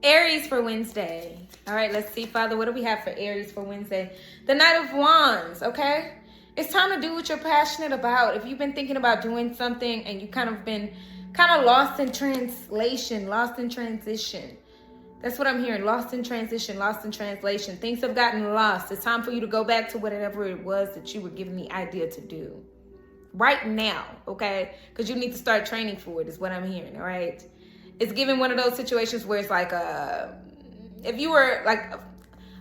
Aries for Wednesday. All right, let's see, Father, what do we have for Aries for Wednesday? The Knight of Wands, okay? It's time to do what you're passionate about. If you've been thinking about doing something and you been lost in translation, lost in transition. That's what I'm hearing. Lost in transition, lost in translation. Things have gotten lost. It's time for you to go back to whatever it was that you were given the idea to do. Right now, okay? Because you need to start training for it is what I'm hearing, all right? It's given one of those situations where it's like, if you were like,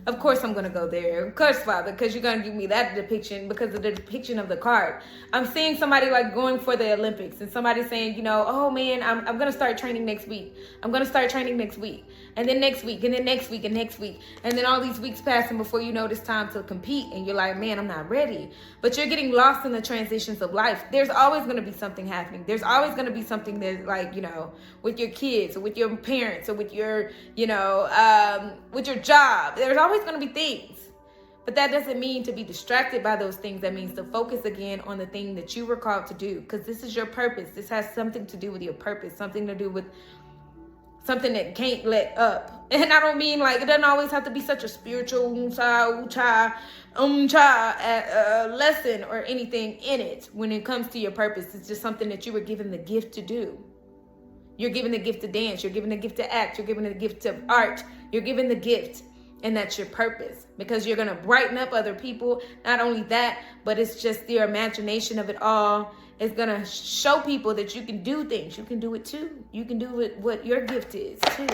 of course I'm going to go there. Of course, Father, because you're going to give me that depiction because of the depiction of the card. I'm seeing somebody like going for the Olympics and somebody saying, you know, oh man, I'm going to start training next week. I'm going to start training next week. And then next week, and then next week, and next week. And then all these weeks passing before you know it's time to compete. And you're like, man, I'm not ready. But you're getting lost in the transitions of life. There's always going to be something happening. There's always going to be something that's like, you know, with your kids or with your parents or with your, you know, with your job. There's always going to be things. But that doesn't mean to be distracted by those things. That means to focus again on the thing that you were called to do. Because this is your purpose. This has something to do with your purpose. Something to do with something that can't let up. And I don't mean like, it doesn't always have to be such a spiritual lesson or anything in it when it comes to your purpose. It's just something that you were given the gift to do. You're given the gift to dance. You're given the gift to act. You're given the gift of art. You're given the gift. And that's your purpose, because you're going to brighten up other people. Not only that, but it's just your imagination of it all. It's going to show people that you can do things. You can do it too. You can do it, what your gift is too.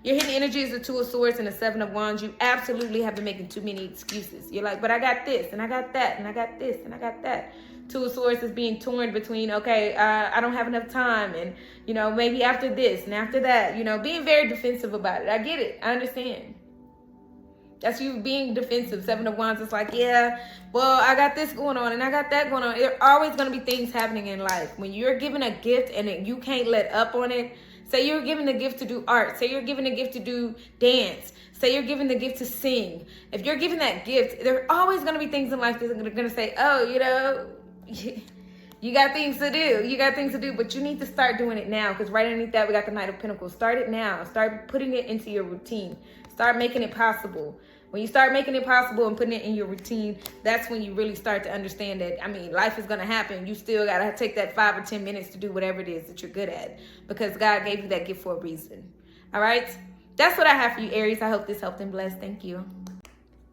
Your hidden energy is the Two of Swords and the Seven of Wands. You absolutely have been making too many excuses. You're like, but I got this and I got that and I got this and I got that. Two of Swords is being torn between, okay, I don't have enough time, and, you know, maybe after this and after that, you know, being very defensive about it. I get it. I understand. That's you being defensive. Seven of Wands is like, yeah, well, I got this going on and I got that going on. There are always going to be things happening in life. When you're given a gift and you can't let up on it, say you're given the gift to do art. Say you're given the gift to do dance. Say you're given the gift to sing. If you're given that gift, there are always going to be things in life that are going to say, oh, you know, you got things to do. You got things to do, but you need to start doing it now, because right underneath that, we got the Knight of Pentacles. Start it now. Start putting it into your routine. Start making it possible. When you start making it possible and putting it in your routine, that's when you really start to understand that, I mean, life is going to happen. You still got to take that 5 or 10 minutes to do whatever it is that you're good at, because God gave you that gift for a reason. All right? That's what I have for you, Aries. I hope this helped and blessed. Thank you.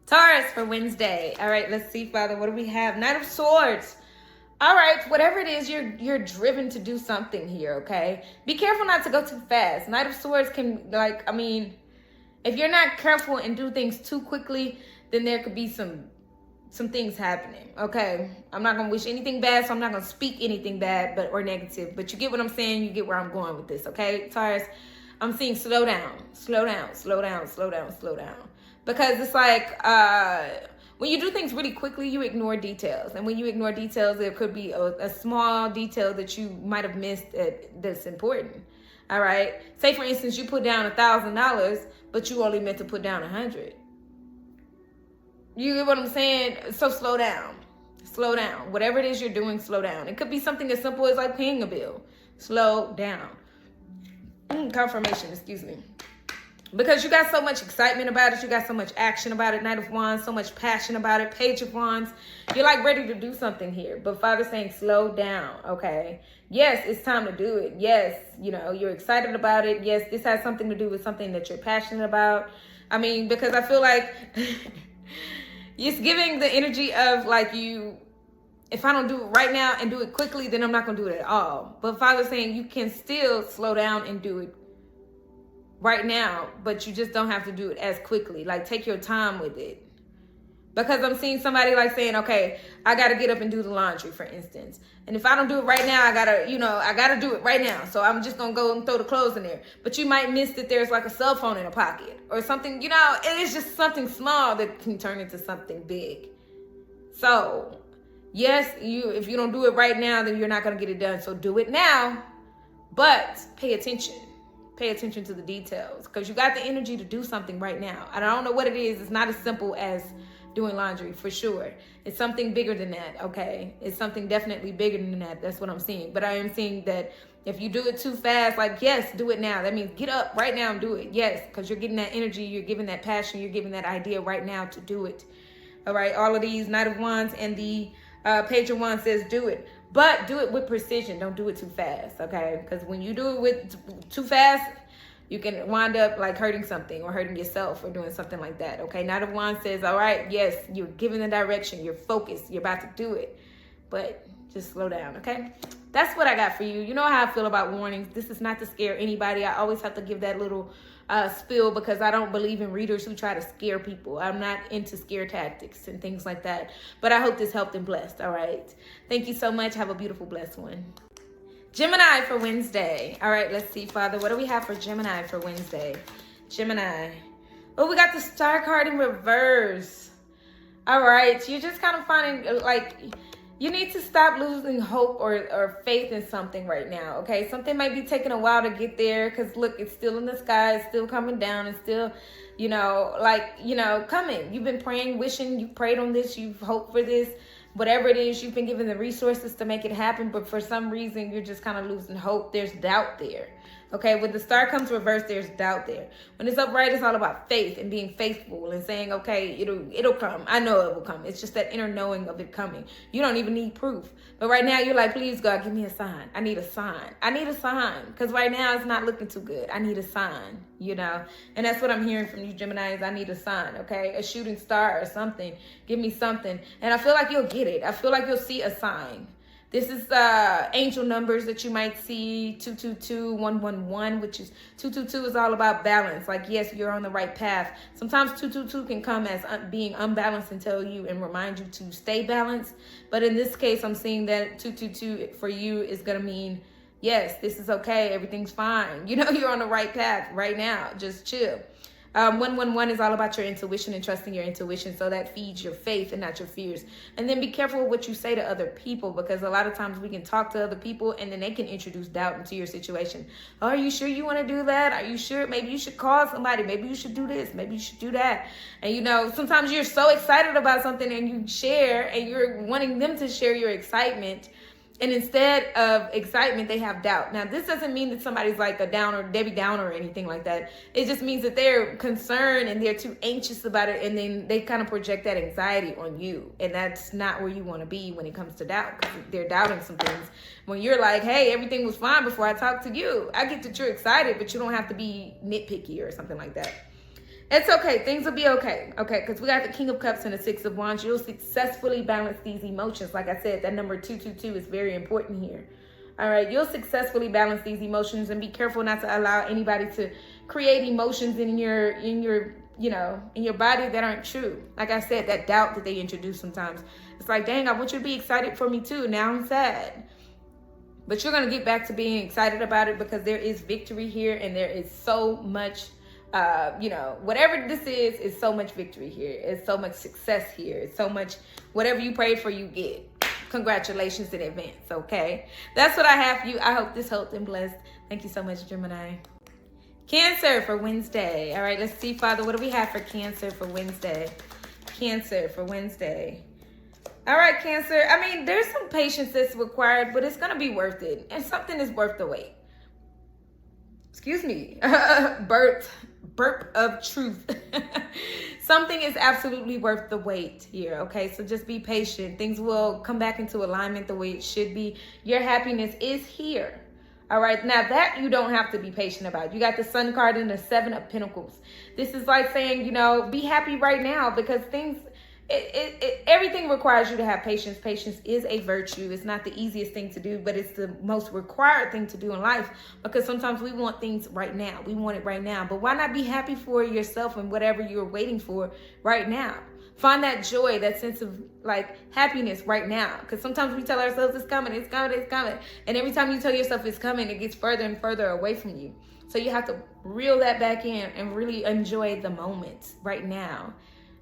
Taurus for Wednesday. All right, let's see, Father. What do we have? Knight of Swords. All right, whatever it is, you're driven to do something here, okay? Be careful not to go too fast. Knight of Swords can, like, I mean, if you're not careful and do things too quickly, then there could be some things happening, okay? I'm not going to wish anything bad, so I'm not going to speak anything bad or negative. But you get what I'm saying. You get where I'm going with this, okay? Taurus, I'm seeing slow down, slow down, slow down, slow down, slow down. Because it's like when you do things really quickly, you ignore details. And when you ignore details, there could be a small detail that you might have missed that's important. All right. Say, for instance, you put down $1,000, but you only meant to put down 100. You get what I'm saying? So slow down. Slow down. Whatever it is you're doing, slow down. It could be something as simple as like paying a bill. Slow down. Confirmation, excuse me. Because you got so much excitement about it. You got so much action about it. Knight of Wands, so much passion about it. Page of Wands. You're like ready to do something here. But Father's saying slow down, okay? Yes, it's time to do it. Yes, you know, you're excited about it. Yes, this has something to do with something that you're passionate about. I mean, because I feel like it's giving the energy of like you, if I don't do it right now and do it quickly, then I'm not going to do it at all. But Father's saying you can still slow down and do it right now, but you just don't have to do it as quickly. Like, take your time with it. Because I'm seeing somebody like saying, okay, I got to get up and do the laundry, for instance. And if I don't do it right now, I got to do it right now. So I'm just going to go and throw the clothes in there. But you might miss that there's like a cell phone in a pocket or something, you know, it is just something small that can turn into something big. So yes, if you don't do it right now, then you're not going to get it done. So do it now, but pay attention. Pay attention to the details, because you got the energy to do something right now. And I don't know what it is. It's not as simple as doing laundry, for sure. It's something bigger than that, okay? It's something definitely bigger than that. That's what I'm seeing. But I am seeing that if you do it too fast, like, yes, do it now. That means get up right now and do it. Yes, because you're getting that energy, you're giving that passion, you're giving that idea right now to do it. All right, all of these Knight of Wands and the Page of Wands says do it. But do it with precision. Don't do it too fast, okay? Because when you do it with too fast, you can wind up like hurting something or hurting yourself or doing something like that, okay? Knight of Wands says, all right, yes, you're giving the direction, you're focused, you're about to do it. But just slow down, okay? That's what I got for you. You know how I feel about warnings. This is not to scare anybody. I always have to give that little spill because I don't believe in readers who try to scare people. I'm not into scare tactics and things like that. But I hope this helped and blessed, all right? Thank you so much. Have a beautiful, blessed one. Gemini for Wednesday. All right, let's see, Father. What do we have for Gemini for Wednesday? Gemini. Oh, we got the Star card in reverse. All right, you're just kind of finding, like, you need to stop losing hope or faith in something right now, okay? Something might be taking a while to get there because, look, it's still in the sky. It's still coming down. It's still, you know, like, you know, coming. You've been praying, wishing, you prayed on this. You've hoped for this. Whatever it is, you've been given the resources to make it happen. But for some reason, you're just kind of losing hope. There's doubt there. Okay, when the star comes reversed, there's doubt there. When it's upright, it's all about faith and being faithful and saying, okay, it'll come. I know it will come. It's just that inner knowing of it coming. You don't even need proof. But right now, you're like, please, God, give me a sign. I need a sign. I need a sign. Because right now, it's not looking too good. I need a sign, you know. And that's what I'm hearing from you, Gemini, is I need a sign, okay? A shooting star or something. Give me something. And I feel like you'll get it. I feel like you'll see a sign. This is angel numbers that you might see, 222, 111, which is 222 is all about balance. Like, yes, you're on the right path. Sometimes 222 can come as being unbalanced and tell you and remind you to stay balanced. But in this case, I'm seeing that 222 for you is going to mean, yes, this is okay. Everything's fine. You know, you're on the right path right now. Just chill. 111 is all about your intuition and trusting your intuition, so that feeds your faith and not your fears. And then be careful with what you say to other people, because a lot of times we can talk to other people and then they can introduce doubt into your situation. Oh, are you sure you want to do that? Are you sure? Maybe you should call somebody. Maybe you should do this. Maybe you should do that. And you know, sometimes you're so excited about something and you share and you're wanting them to share your excitement. And instead of excitement, they have doubt. Now, this doesn't mean that somebody's like a downer, Debbie Downer or anything like that. It just means that they're concerned and they're too anxious about it. And then they kind of project that anxiety on you. And that's not where you want to be when it comes to doubt, because they're doubting some things. When you're like, hey, everything was fine before I talked to you. I get that you're excited, but you don't have to be nitpicky or something like that. It's okay. Things will be okay. Okay, because we got the King of Cups and the Six of Wands. You'll successfully balance these emotions. Like I said, that number 222 is very important here. All right, you'll successfully balance these emotions, and be careful not to allow anybody to create emotions in your body that aren't true. Like I said, that doubt that they introduce sometimes. It's like, dang, I want you to be excited for me too. Now I'm sad. But you're going to get back to being excited about it, because there is victory here, and there is so much whatever this is so much victory here. It's so much success here. It's so much, whatever you prayed for, you get. Congratulations in advance, okay? That's what I have for you. I hope this helped and blessed. Thank you so much, Gemini. Cancer for Wednesday. All right, let's see, Father, what do we have for Cancer for Wednesday? Cancer for Wednesday. All right, Cancer. I mean, there's some patience that's required, but it's going to be worth it. And something is worth the wait. Excuse me. Burp of truth. Something is absolutely worth the wait here, okay? So just be patient. Things will come back into alignment the way it should be. Your happiness is here, all right? Now, that you don't have to be patient about. You got the Sun card and the Seven of Pentacles. This is like saying, be happy right now, because things... everything requires you to have patience. Patience is a virtue. It's not the easiest thing to do, but it's the most required thing to do in life, because sometimes we want things right now. We want it right now. But why not be happy for yourself and whatever you're waiting for right now? Find that joy, that sense of like happiness right now. Because sometimes we tell ourselves it's coming, it's coming, it's coming. And every time you tell yourself it's coming, it gets further and further away from you. So you have to reel that back in and really enjoy the moment right now.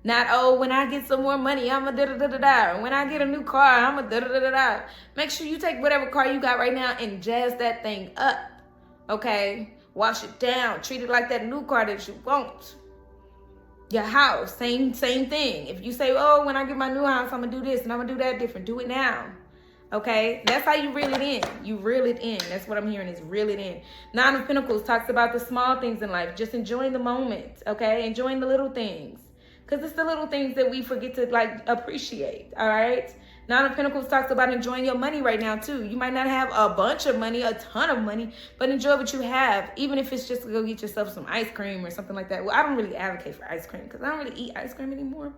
Not, oh, when I get some more money, I'm a da-da-da-da-da. When I get a new car, I'm a da-da-da-da-da. Make sure you take whatever car you got right now and jazz that thing up, okay? Wash it down. Treat it like that new car that you want. Your house, same thing. If you say, oh, when I get my new house, I'm gonna do this and I'm gonna do that different, do it now. Okay, that's how you reel it in. You reel it in. That's what I'm hearing, is reel it in. Nine of Pentacles talks about the small things in life, just enjoying the moment. Okay, enjoying the little things, because it's the little things that we forget to like appreciate. All right. Nine of Pentacles talks about enjoying your money right now too. You might not have a bunch of money, a ton of money, but enjoy what you have, even if it's just to go get yourself some ice cream or something like that. Well, I don't really advocate for ice cream because I don't really eat ice cream anymore.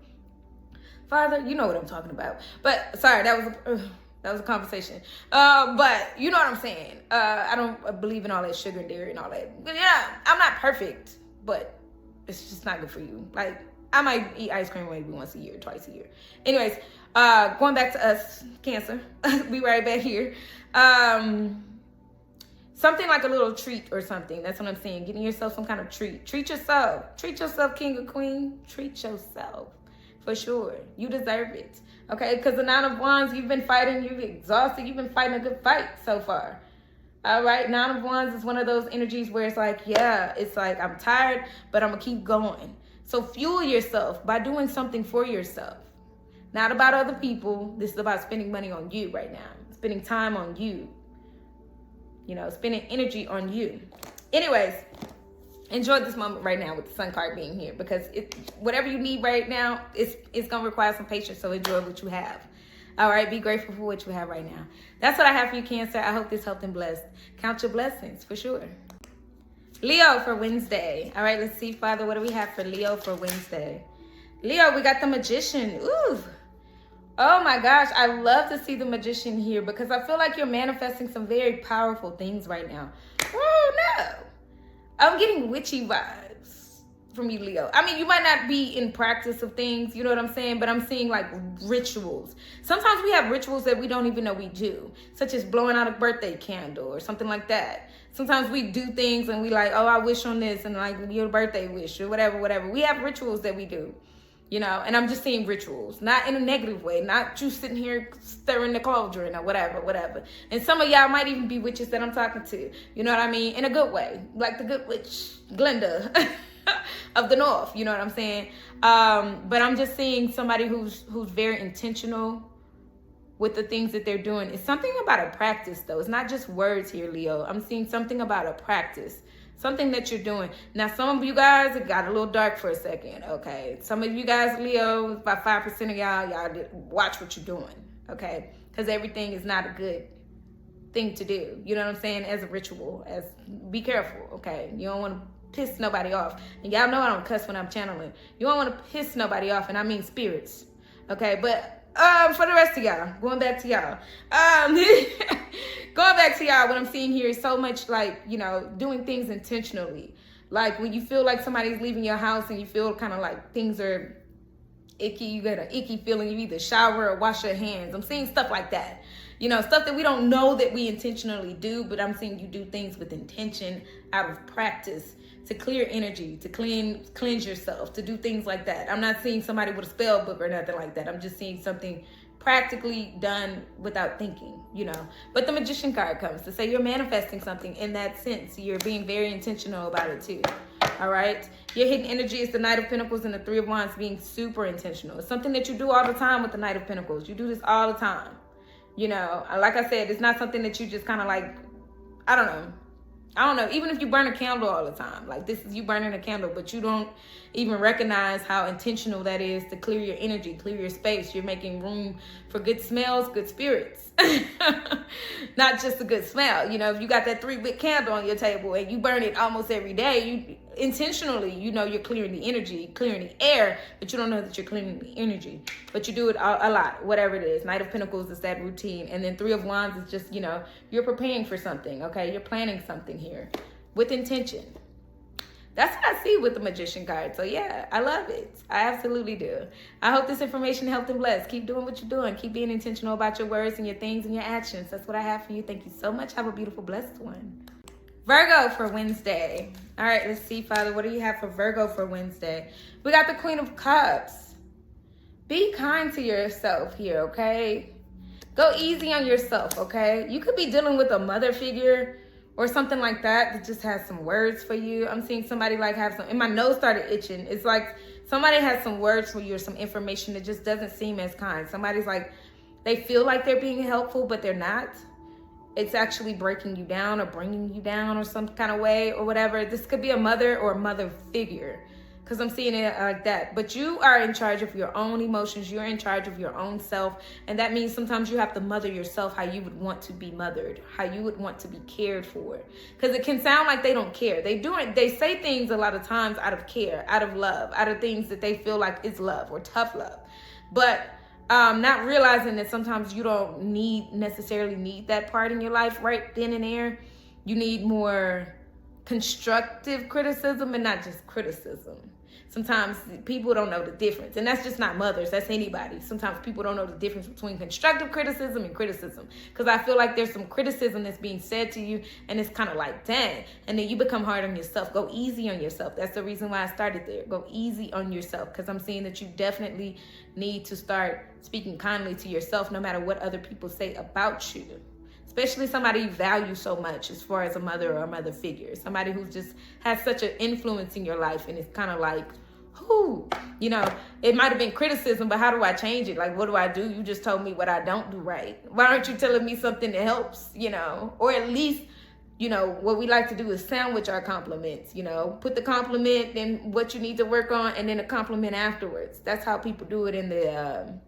Father, you know what I'm talking about. But sorry, that was a conversation. But you know what I'm saying. I don't believe in all that sugar and dairy and all that. But yeah, I'm not perfect, but it's just not good for you. Like, I might eat ice cream maybe once a year, twice a year. Anyways, going back to us, Cancer. Be right back here. Something like a little treat or something. That's what I'm saying. Getting yourself some kind of treat. Treat yourself. Treat yourself, king or queen. Treat yourself. For sure. You deserve it. Okay? Because the Nine of Wands, you've been fighting. You've exhausted. You've been fighting a good fight so far. All right? Nine of Wands is one of those energies where it's like, yeah, it's like, I'm tired, but I'm going to keep going. So fuel yourself by doing something for yourself. Not about other people. This is about spending money on you right now. Spending time on you. You know, spending energy on you. Anyways, enjoy this moment right now with the Sun card being here, because whatever you need right now, it's going to require some patience, so enjoy what you have. All right, be grateful for what you have right now. That's what I have for you, Cancer. I hope this helped and blessed. Count your blessings, for sure. Leo for Wednesday. All right, let's see, Father, what do we have for Leo for Wednesday? Leo, we got the Magician. Ooh. Oh my gosh, I love to see the Magician here, because I feel like you're manifesting some very powerful things right now. Oh no. I'm getting witchy vibes from you, Leo. I mean, you might not be in practice of things, you know what I'm saying? But I'm seeing like rituals. Sometimes we have rituals that we don't even know we do, such as blowing out a birthday candle or something like that. Sometimes we do things and we like, oh, I wish on this, and like your birthday wish or whatever. We have rituals that we do. You know, and I'm just saying rituals, not in a negative way, not you sitting here stirring the cauldron or whatever. And some of y'all might even be witches that I'm talking to, you know what I mean? In a good way, like the good witch, Glenda of the North, you know what I'm saying? But I'm just seeing somebody who's very intentional with the things that they're doing. It's something about a practice though. It's not just words here, Leo. I'm seeing something about a practice. Something that you're doing. Now, some of you guys, it got a little dark for a second, okay? Some of you guys, Leo, about 5% of y'all watch what you're doing, okay? Because everything is not a good thing to do. You know what I'm saying? As a ritual, be careful, okay? You don't want to piss nobody off. And y'all know I don't cuss when I'm channeling. You don't want to piss nobody off, and I mean spirits, okay? But for the rest of y'all, going back to y'all, what I'm seeing here is so much like, you know, doing things intentionally. Like when you feel like somebody's leaving your house and you feel kind of like things are icky, you get an icky feeling, you either shower or wash your hands. I'm seeing stuff like that. You know, stuff that we don't know that we intentionally do, but I'm seeing you do things with intention, out of practice, to clear energy, to cleanse yourself, to do things like that. I'm not seeing somebody with a spell book or nothing like that. I'm just seeing something practically done without thinking, you know. But the Magician card comes to say you're manifesting something in that sense. You're being very intentional about it too. All right. Your hidden energy is the Knight of Pentacles and the Three of Wands, being super intentional. It's something that you do all the time with the Knight of Pentacles. You do this all the time. You know, like I said, it's not something that you just kind of like, I don't know, even if you burn a candle all the time, like this is you burning a candle, but you don't even recognize how intentional that is to clear your energy, clear your space. You're making room for good smells, good spirits, not just a good smell. You know, if you got that 3-wick candle on your table and you burn it almost every day, you intentionally, you know, you're clearing the energy, clearing the air, but you don't know that you're clearing the energy, but you do it a lot, whatever it is. Knight of Pentacles is that routine. And then Three of Wands is just, you know, you're preparing for something. Okay. You're planning something here with intention. That's what I see with the Magician card. So yeah, I love it. I absolutely do. I hope this information helped and blessed. Keep doing what you're doing. Keep being intentional about your words and your things and your actions. That's what I have for you. Thank you so much. Have a beautiful, blessed one. Virgo for Wednesday. All right, let's see, Father, what do you have for Virgo for Wednesday? We got the Queen of Cups. Be kind to yourself here, okay? Go easy on yourself, okay? You could be dealing with a mother figure or something like that just has some words for you. I'm seeing somebody like have some, and my nose started itching. It's like somebody has some words for you or some information that just doesn't seem as kind. Somebody's like, they feel like they're being helpful, but they're not. It's actually breaking you down or bringing you down or some kind of way or whatever. This could be a mother or a mother figure, because I'm seeing it like that. But you are in charge of your own emotions. You're in charge of your own self. And that means sometimes you have to mother yourself how you would want to be mothered, how you would want to be cared for. Because it can sound like they don't care. They say things a lot of times out of care, out of love, out of things that they feel like is love or tough love. But not realizing that sometimes you don't necessarily need that part in your life right then and there. You need more constructive criticism and not just criticism. Sometimes people don't know the difference, and that's just not mothers, that's anybody. Sometimes people don't know the difference between constructive criticism and criticism, because I feel like there's some criticism that's being said to you and it's kind of like, dang, and then you become hard on yourself. Go easy on yourself. That's the reason why I started there. Go easy on yourself, because I'm seeing that you definitely need to start speaking kindly to yourself no matter what other people say about you. Especially somebody you value so much, as far as a mother or a mother figure. Somebody who just has such an influence in your life, and it's kind of like, who, you know, it might have been criticism, but how do I change it? Like, what do I do? You just told me what I don't do right. Why aren't you telling me something that helps, you know? Or at least, you know, what we like to do is sandwich our compliments, you know, put the compliment and what you need to work on, and then a compliment afterwards. That's how people do it in the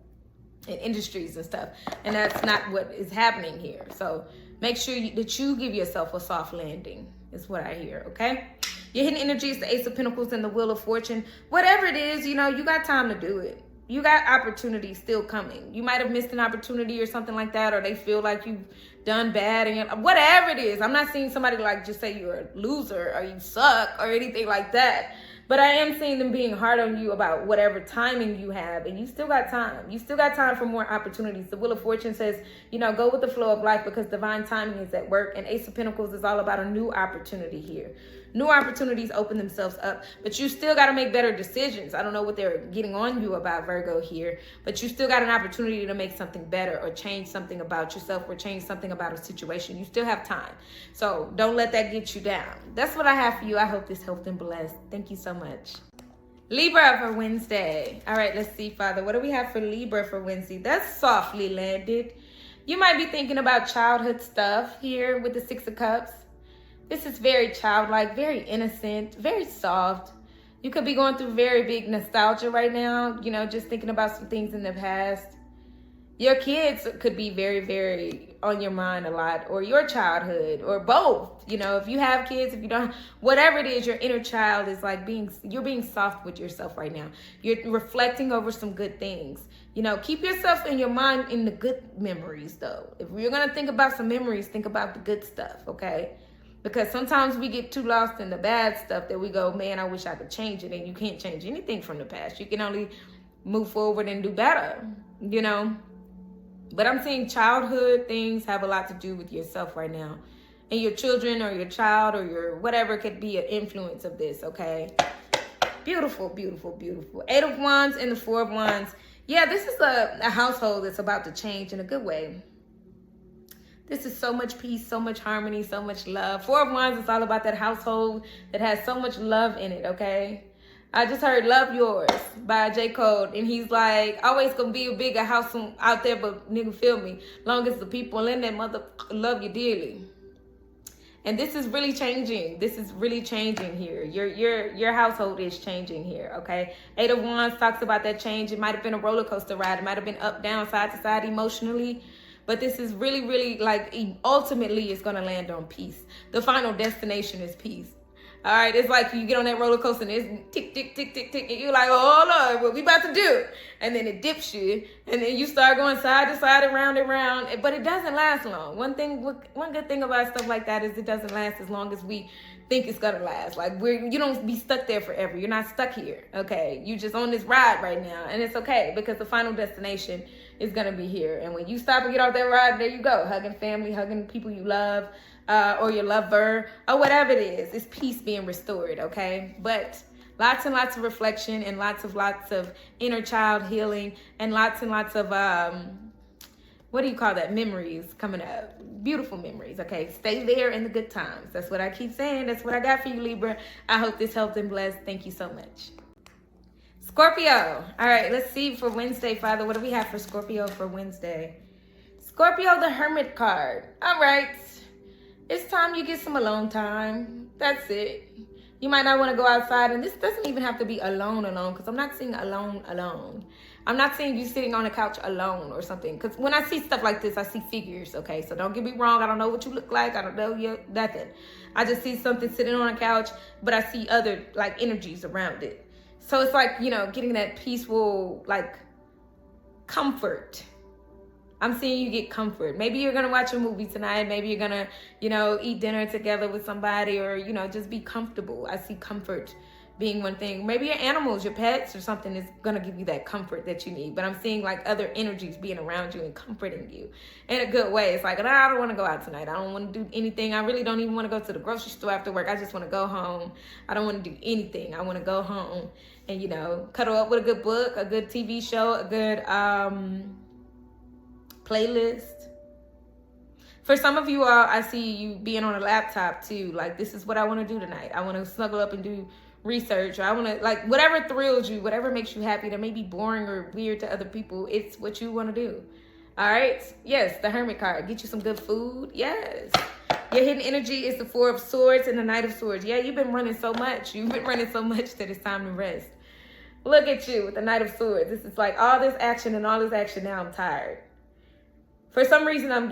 in industries and stuff, and that's not what is happening here. So make sure that you give yourself a soft landing is what I hear. Okay, your hidden energy is the Ace of Pentacles and the Wheel of Fortune. Whatever it is, you know, you got time to do it. You got opportunity still coming. You might have missed an opportunity or something like that, or they feel like you've done bad, and whatever it is. I'm not seeing somebody like just say you're a loser or you suck or anything like that. But I am seeing them being hard on you about whatever timing you have, and you still got time. You still got time for more opportunities. The Wheel of Fortune says, you know, go with the flow of life because divine timing is at work. And Ace of Pentacles is all about a new opportunity here. New opportunities open themselves up, but you still got to make better decisions. I don't know what they're getting on you about, Virgo, here, but you still got an opportunity to make something better or change something about yourself or change something about a situation. You still have time. So don't let that get you down. That's what I have for you. I hope this helped and blessed. Thank you so much. Libra for Wednesday. All right, let's see, Father. What do we have for Libra for Wednesday? That's softly landed. You might be thinking about childhood stuff here with the Six of Cups. This is very childlike, very innocent, very soft. You could be going through very big nostalgia right now, you know, just thinking about some things in the past. Your kids could be very, very on your mind a lot, or your childhood, or both. You know, if you have kids, if you don't, whatever it is, your inner child is like you're being soft with yourself right now. You're reflecting over some good things. You know, keep yourself in your mind in the good memories, though. If you're going to think about some memories, think about the good stuff, okay? Because sometimes we get too lost in the bad stuff that we go, man, I wish I could change it. And you can't change anything from the past. You can only move forward and do better, you know. But I'm seeing childhood things have a lot to do with yourself right now. And your children or your child or your whatever could be an influence of this, okay? Beautiful, beautiful, beautiful. 8 of Wands and the 4 of Wands. Yeah, this is a household that's about to change in a good way. This is so much peace, so much harmony, so much love. 4 of Wands is all about that household that has so much love in it, okay? I just heard Love Yours by J. Cole, and he's like, always gonna be a bigger house out there, but nigga, feel me, long as the people in that motherfucker love you dearly. And this is really changing. This is really changing here. Your household is changing here, okay? 8 of Wands talks about that change. It might have been a roller coaster ride. It might have been up, down, side to side emotionally. But this is really, really, like, ultimately it's going to land on peace. The final destination is peace. All right, it's like you get on that roller coaster and it's tick, tick, tick, tick, tick. And you're like, oh, Lord, what we about to do? And then it dips you. And then you start going side to side, around and around. But it doesn't last long. One good thing about stuff like that is it doesn't last as long as we think it's going to last. Like, you don't be stuck there forever. You're not stuck here, okay? You just on this ride right now. And it's okay because the final destination is going to be here. And when you stop and get off that ride, there you go. Hugging family, hugging people you love, or your lover, or whatever it is. It's peace being restored, okay? But lots and lots of reflection and lots of inner child healing and lots of what do you call that? Memories coming up. Beautiful memories, okay? Stay there in the good times. That's what I keep saying. That's what I got for you, Libra. I hope this helped and blessed. Thank you so much. Scorpio. All right, let's see for Wednesday, Father. What do we have for Scorpio for Wednesday? Scorpio, the Hermit card. All right. It's time you get some alone time. That's it. You might not want to go outside, and this doesn't even have to be alone, because I'm not seeing alone. I'm not seeing you sitting on a couch alone or something, because when I see stuff like this, I see figures, okay? So don't get me wrong. I don't know what you look like. I don't know you, nothing. I just see something sitting on a couch, but I see other, like, energies around it. So it's like, you know, getting that peaceful, like, comfort. I'm seeing you get comfort. Maybe you're going to watch a movie tonight. Maybe you're going to, you know, eat dinner together with somebody, or, you know, just be comfortable. I see comfort being one thing. Maybe your animals, your pets or something is going to give you that comfort that you need. But I'm seeing like other energies being around you and comforting you in a good way. It's like, nah, I don't want to go out tonight. I don't want to do anything. I really don't even want to go to the grocery store after work. I just want to go home. I don't want to do anything. I want to go home and, you know, cuddle up with a good book, a good TV show, a good playlist. For some of you all, I see you being on a laptop too. Like, this is what I want to do tonight. I want to snuggle up and do research, or I want to, like, whatever thrills you, whatever makes you happy, that may be boring or weird to other people. It's what you want to do. All right. Yes, the Hermit card. Get you some good food. Yes. Your hidden energy is the Four of Swords and the Knight of Swords. Yeah, you've been running so much. You've been running so much that it's time to rest. Look at you with the Knight of Swords. This is like all this action and all this action. Now I'm tired. For some reason, I'm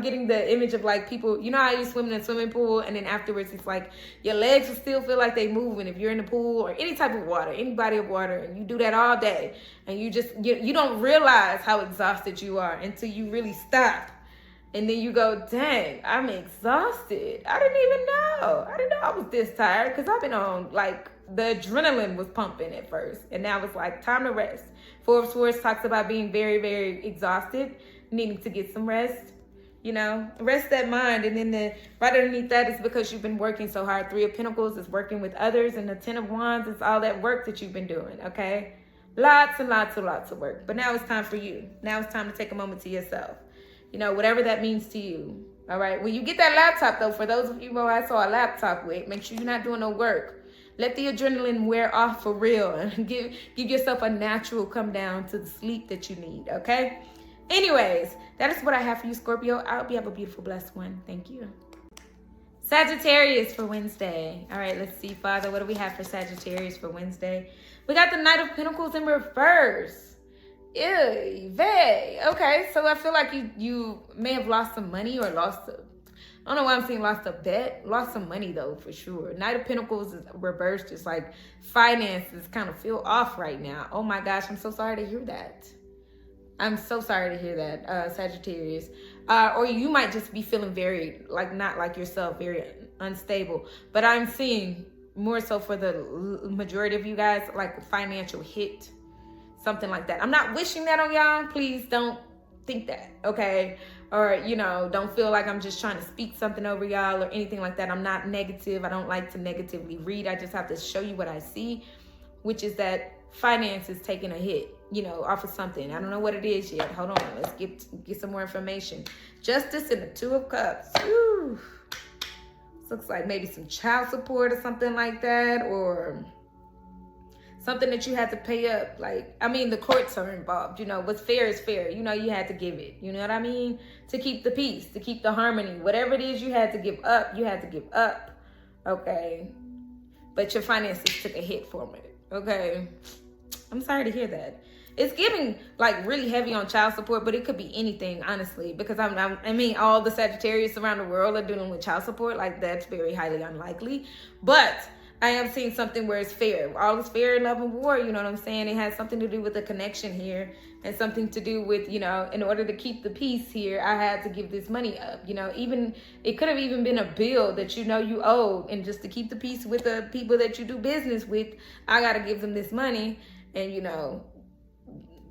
getting the image of like people, you know how you swim in a swimming pool and then afterwards it's like your legs will still feel like they moving if you're in the pool or any type of water, any body of water, and you do that all day and you don't realize how exhausted you are until you really stop. And then you go, dang, I'm exhausted. I didn't even know. I didn't know I was this tired because I've been on, like, the adrenaline was pumping at first. And now it's like time to rest. Four of Swords talks about being very, very exhausted, needing to get some rest, you know, rest that mind. And then right underneath that is because you've been working so hard. Three of Pentacles is working with others, and the Ten of Wands is all that work that you've been doing, okay? Lots and lots of work. But now it's time for you. Now it's time to take a moment to yourself. You know, whatever that means to you, all right? When you get that laptop, though, for those of you who I saw a laptop with, make sure you're not doing no work. Let the adrenaline wear off for real and give yourself a natural come down to the sleep that you need, okay? Anyways, that is what I have for you, Scorpio. I hope you have a beautiful, blessed one. Thank you. Sagittarius for Wednesday. All right, let's see, Father. What do we have for Sagittarius for Wednesday? We got the Knight of Pentacles in reverse. Ew, vey. Okay, so I feel like you may have lost some money or I don't know why I'm saying lost a bet. Lost some money, though, for sure. Knight of Pentacles is reversed. It's like finances kind of feel off right now. Oh, my gosh. I'm so sorry to hear that. I'm so sorry to hear that, Sagittarius. Or you might just be feeling very, like, not like yourself, very unstable. But I'm seeing more so for the majority of you guys, like a financial hit. Something like that. I'm not wishing that on y'all. Please don't think that, okay? Or, you know, don't feel like I'm just trying to speak something over y'all or anything like that. I'm not negative. I don't like to negatively read. I just have to show you what I see, which is that finance is taking a hit, you know, off of something. I don't know what it is yet. Hold on. Let's get some more information. Justice and the Two of Cups. Whew. This looks like maybe some child support or something like that, or something that you had to pay up. Like, I mean, the courts are involved. You know, what's fair is fair. You know, you had to give it. You know what I mean? To keep the peace, to keep the harmony. Whatever it is you had to give up, you had to give up. Okay? But your finances took a hit from it. Okay? I'm sorry to hear that. It's giving, like, really heavy on child support, but it could be anything, honestly. Because, I mean, all the Sagittarius around the world are dealing with child support. Like, that's very highly unlikely. But I am seeing something where it's fair. All is fair in love and war, you know what I'm saying? It has something to do with the connection here and something to do with, you know, in order to keep the peace here, I had to give this money up. You know, even it could have even been a bill that you know you owed, and just to keep the peace with the people that you do business with, I got to give them this money. And, you know,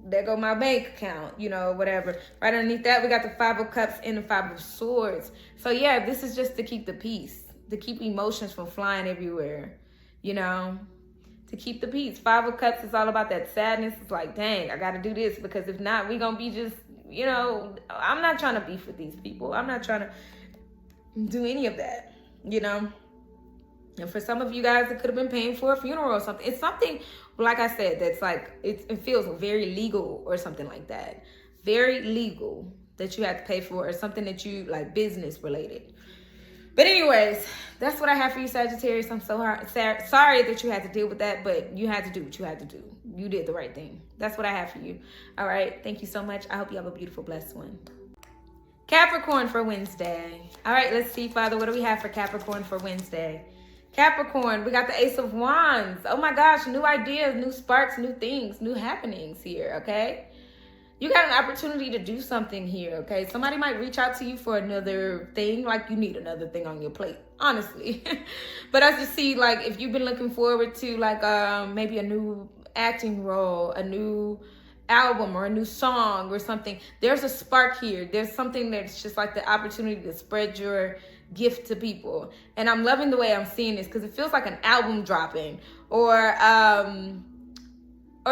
there go my bank account, you know, whatever. Right underneath that, we got the Five of Cups and the Five of Swords. So, yeah, this is just to keep the peace. To keep emotions from flying everywhere, you know, to keep the peace. Five of Cups is all about that sadness. It's like, dang, I got to do this, because if not, we're going to be just you know, I'm not trying to beef with these people. I'm not trying to do any of that, you know. And for some of you guys, it could have been paying for a funeral or something. It's something, like I said, that's like, it feels very legal or something like that. Very legal that you have to pay for, or something that you, like, business related. But anyways, that's what I have for you, Sagittarius. I'm so sorry that you had to deal with that, but you had to do what you had to do. You did the right thing. That's what I have for you. All right. Thank you so much. I hope you have a beautiful, blessed one. Capricorn for Wednesday. All right. Let's see, Father. What do we have for Capricorn for Wednesday? Capricorn, we got the Ace of Wands. Oh my gosh, new ideas, new sparks, new things, new happenings here, okay? You got an opportunity to do something here, okay? Somebody might reach out to you for another thing, like you need another thing on your plate, honestly. But I just see, like, if you've been looking forward to, like, maybe a new acting role, a new album or a new song or something, there's a spark here. There's something that's just like the opportunity to spread your gift to people. And I'm loving the way I'm seeing this, because it feels like an album dropping, or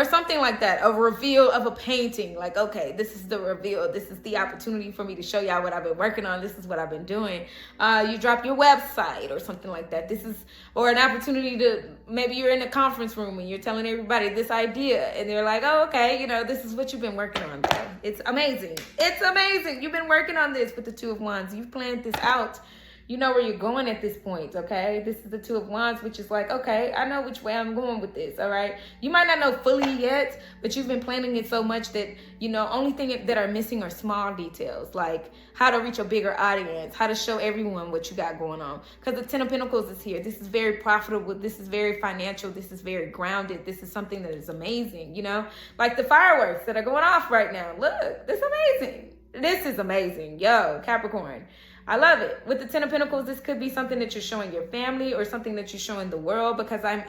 something like that, a reveal of a painting. Like, okay, this is the reveal. This is the opportunity for me to show y'all what I've been working on. This is what I've been doing. You drop your website or something like that. This is, or an opportunity to, maybe you're in a conference room and you're telling everybody this idea, and they're like, oh, okay, you know, this is what you've been working on. It's amazing. It's amazing. You've been working on this with the Two of Wands. You've planned this out. You know where you're going at this point, okay? This is the Two of Wands, which is like, okay, I know which way I'm going with this, all right? You might not know fully yet, but you've been planning it so much that, you know, only thing that are missing are small details, like how to reach a bigger audience, how to show everyone what you got going on. Because the Ten of Pentacles is here. This is very profitable. This is very financial. This is very grounded. This is something that is amazing, you know? Like the fireworks that are going off right now. Look, this is amazing. This is amazing. Yo, Capricorn. I love it. With the Ten of Pentacles, this could be something that you're showing your family or something that you're showing the world, because I'm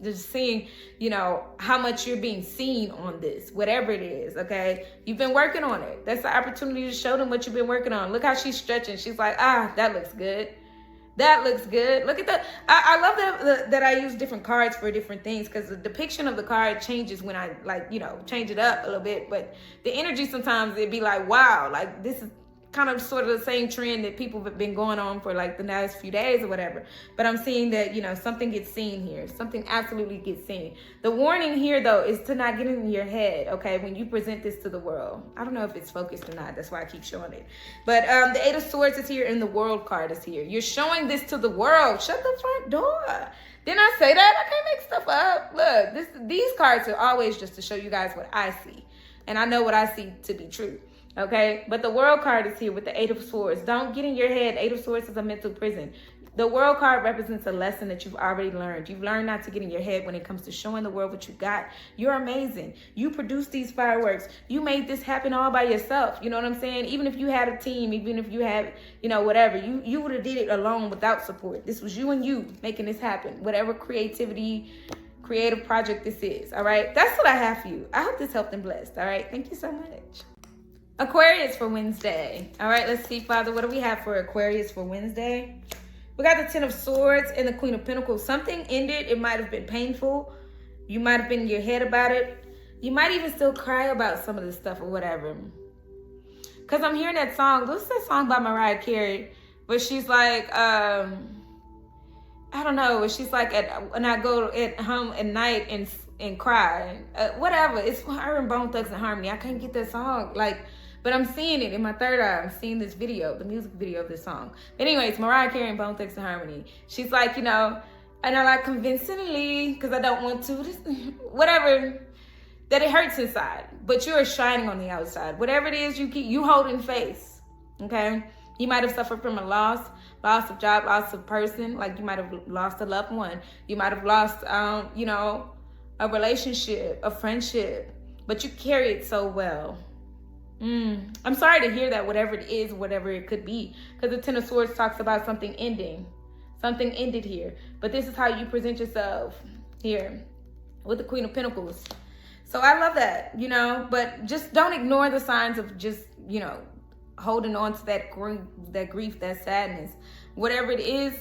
just seeing, you know, how much you're being seen on this, whatever it is, okay? You've been working on it. That's the opportunity to show them what you've been working on. Look how she's stretching. She's like, that looks good. That looks good. Look at that. I love that I use different cards for different things, because the depiction of the card changes when I, like, you know, change it up a little bit. But the energy sometimes it'd be like, wow, like this is kind of sort of the same trend that people have been going on for like the last few days or whatever. But I'm seeing that, you know, something gets seen here. Something absolutely gets seen. The warning here, though, is to not get in your head, okay, when you present this to the world. I don't know if it's focused or not. That's why I keep showing it. But the Eight of Swords is here and the World card is here. You're showing this to the world. Shut the front door. Didn't I say that? I can't make stuff up. Look, these cards are always just to show you guys what I see. And I know what I see to be true. Okay, but the World card is here with the Eight of Swords. Don't get in your head. Eight of Swords is a mental prison. The World card represents a lesson that you've already learned. You've learned not to get in your head when it comes to showing the world what you got. You're amazing. You produced these fireworks. You made this happen all by yourself. You know what I'm saying? Even if you had a team, even if you had, you know, whatever, you would have did it alone without support. This was you and you making this happen. Whatever creative project this is. All right, that's what I have for you. I hope this helped and blessed. All right, thank you so much. Aquarius for Wednesday. All right, let's see, Father, what do we have for Aquarius for Wednesday? We got the Ten of Swords and the Queen of Pentacles. Something ended. It might have been painful. You might have been in your head about it. You might even still cry about some of this stuff or whatever. Because I'm hearing that song. What's that song by Mariah Carey? Where she's like, I don't know. Where she's like, when I go at home at night and cry. Whatever. It's her and Bone Thugs and Harmony. I can't get that song. Like, but I'm seeing it in my third eye. I'm seeing this video, the music video of this song. But anyways, Mariah Carey and Bone Thugs and Harmony. She's like, you know, and I like convincingly, because I don't want to, whatever, that it hurts inside. But you're shining on the outside. Whatever it is, you holding face, okay? You might have suffered from a loss of job, loss of person. Like you might have lost a loved one. You might have lost, you know, a relationship, a friendship. But you carry it so well. I'm sorry to hear that, whatever it is, whatever it could be. Because the Ten of Swords talks about something ending. Something ended here. But this is how you present yourself here with the Queen of Pentacles. So I love that, you know. But just don't ignore the signs of just, you know, holding on to that grief, that sadness. Whatever it is,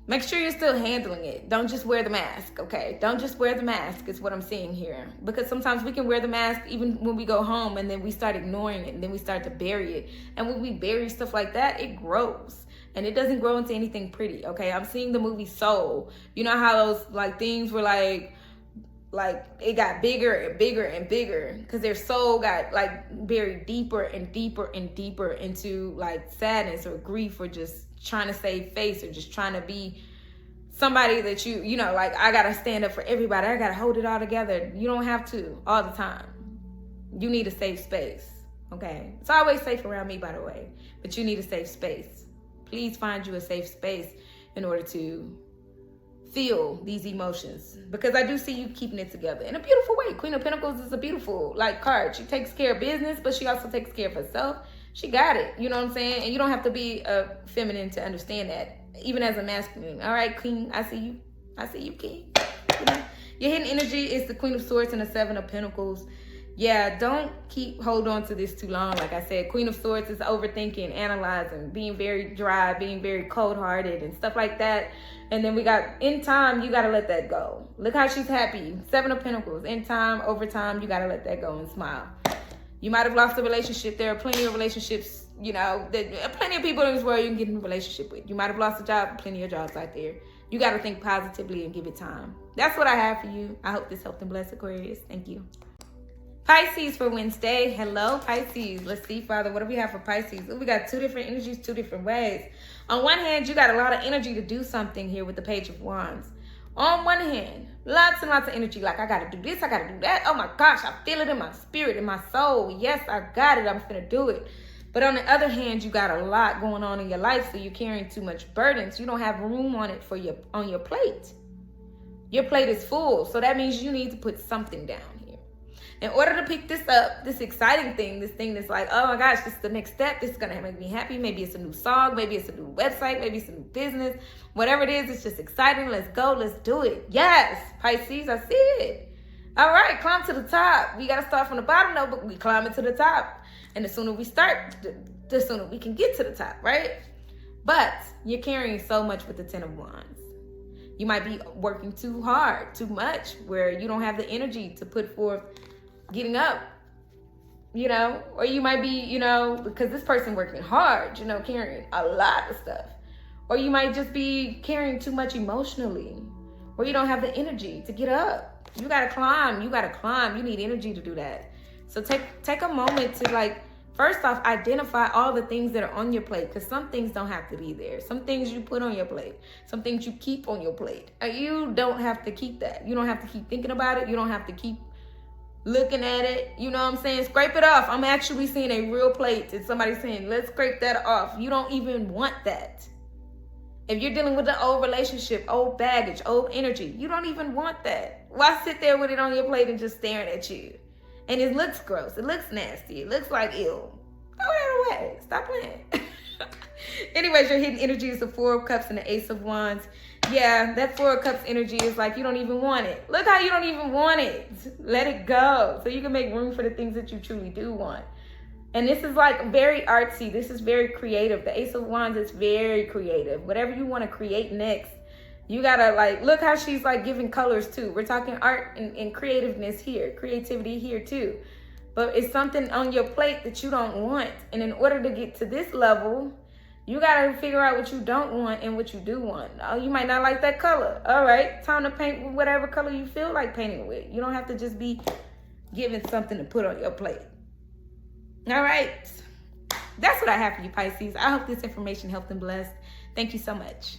Make sure you're still handling it. Don't just wear the mask, okay? Don't just wear the mask is what I'm seeing here. Because sometimes we can wear the mask even when we go home, and then we start ignoring it, and then we start to bury it. And when we bury stuff like that, it grows. And it doesn't grow into anything pretty, okay? I'm seeing the movie Soul. You know how those like things were like it got bigger and bigger and bigger because their soul got like buried deeper and deeper and deeper into like sadness or grief or just trying to save face or just trying to be somebody that you know, like, I gotta stand up for everybody, I gotta hold it all together. You don't have to all the time. You need a safe space, okay? It's always safe around me, by the way, but you need a safe space. Please find you a safe space in order to feel these emotions, because I do see you keeping it together in a beautiful way. Queen of Pentacles is a beautiful like card. She takes care of business, but she also takes care of herself. She got it, you know what I'm saying? And you don't have to be a feminine to understand that, even as a masculine. All right, Queen, I see you. I see you, King. You know? Your hidden energy is the Queen of Swords and the Seven of Pentacles. Yeah, don't hold on to this too long. Like I said, Queen of Swords is overthinking, analyzing, being very dry, being very cold-hearted and stuff like that. And then we got, in time, you got to let that go. Look how she's happy. Seven of Pentacles. In time, over time, you got to let that go and smile. You might have lost a relationship. There are plenty of relationships, you know, there are plenty of people in this world you can get in a relationship with. You might have lost a job, plenty of jobs out there. You got to think positively and give it time. That's what I have for you. I hope this helped and blessed, Aquarius. Thank you. Pisces for Wednesday. Hello, Pisces. Let's see, Father, what do we have for Pisces? Ooh, we got two different energies, two different ways. On one hand, you got a lot of energy to do something here with the Page of Wands. On one hand, lots and lots of energy. Like, I got to do this, I got to do that. Oh my gosh, I feel it in my spirit, in my soul. Yes, I got it. I'm finna do it. But on the other hand, you got a lot going on in your life, so you're carrying too much burdens. You don't have room on it on your plate. Your plate is full, so that means you need to put something down here. In order to pick this up, this exciting thing, this thing that's like, oh my gosh, this is the next step. This is going to make me happy. Maybe it's a new song. Maybe it's a new website. Maybe it's a new business. Whatever it is, it's just exciting. Let's go. Let's do it. Yes, Pisces, I see it. All right, climb to the top. We got to start from the bottom, though, but we climb it to the top. And the sooner we start, the sooner we can get to the top, right? But you're carrying so much with the Ten of Wands. You might be working too hard, too much, where you don't have the energy to put forth getting up, you know, or you might be, you know, because this person working hard, you know, carrying a lot of stuff, or you might just be carrying too much emotionally, or you don't have the energy to get up. You got to climb. You got to climb. You need energy to do that. So take a moment to, like, first off, identify all the things that are on your plate, because some things don't have to be there. Some things you put on your plate. Some things you keep on your plate. You don't have to keep that. You don't have to keep thinking about it. You don't have to keep looking at it. You know what I'm saying? Scrape it off. I'm actually seeing a real plate. And somebody's saying, let's scrape that off. You don't even want that. If you're dealing with an old relationship, old baggage, old energy, you don't even want that. Why sit there with it on your plate and just staring at you? And it looks gross. It looks nasty. It looks like ill. Throw that away. Stop playing. Anyways, your hidden energy is the Four of Cups and the Ace of Wands. Yeah, that Four of Cups energy is like you don't even want it. Look how you don't even want it. Let it go so you can make room for the things that you truly do want. And this is like very artsy. This is very creative. The Ace of Wands is very creative. Whatever you want to create next, you gotta, like, look how she's like giving colors too. We're talking art and creativeness here, creativity here too. But it's something on your plate that you don't want. And in order to get to this level, you gotta figure out what you don't want and what you do want. Oh, you might not like that color. All right, time to paint with whatever color you feel like painting with. You don't have to just be given something to put on your plate. All right, that's what I have for you, Pisces. I hope this information helped and blessed. Thank you so much.